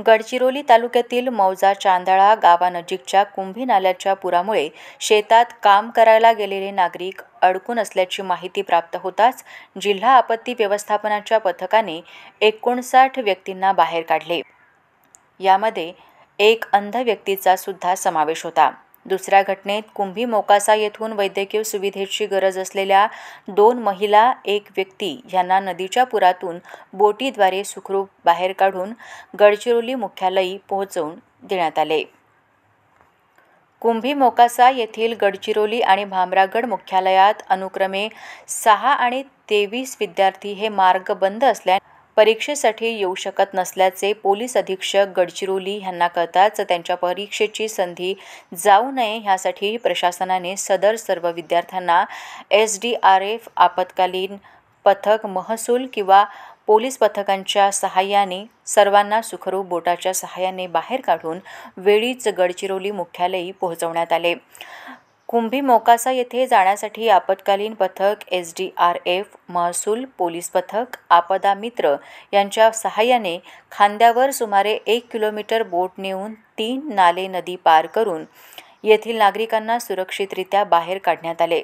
गडचिरोली तालुक्यातील मौजा चांदळा गावानजीकच्या कुंभी नाल्याच्या पुरामुळे शेतात काम करायला गेलेले नागरिक अडकून असल्याची माहिती प्राप्त होताच जिल्हा आपत्ती व्यवस्थापनाच्या पथकाने 59 व्यक्तींना बाहेर काढले। यामध्ये एक अंध व्यक्तीचा सुद्धा समावेश होता। दुसऱ्या घटनेत कुंभी मोकासा येथून वैद्यकीय सुविधेची गरज असलेल्या 2 महिला, एक व्यक्ती यांना नदीच्या पुरातून बोटीद्वारे सुखरूप बाहेर काढून गडचिरोली मुख्यालयी पोहोचवून देण्यात आले। कुंभी मोकासा येथील गडचिरोली आणि भामरागड मुख्यालयात अनुक्रमे 6 आणि 23 विद्यार्थी हे मार्ग बंद असल्याने परीक्षेसाठी येऊ शकत नसल्याचे पोलीस अधीक्षक गडचिरोली यांना कळताच त्यांच्या परीक्षेची संधी जाऊ नये यासाठी प्रशासनाने सदर सर्व विद्यार्थ्यांना SDRF आपत्कालीन पथक, महसूल किंवा पोलीस पथकांच्या सहाय्याने सर्वांना सुखरूप बोटाच्या सहाय्याने बाहेर काढून वेळीच गडचिरोली मुख्यालयी पोहोचवण्यात आले। कुंभी मोकासा येथे जाण्यासाठी आपत्कालीन पथक, SDRF, महसूल, पोलीस पथक, आपदा मित्र यांच्या सहाय्याने खांद्यावर सुमारे 1 किलोमीटर बोट नेऊन 3 नाले नदी पार करून येथील नागरिकांना सुरक्षितरित्या बाहेर काढण्यात आले।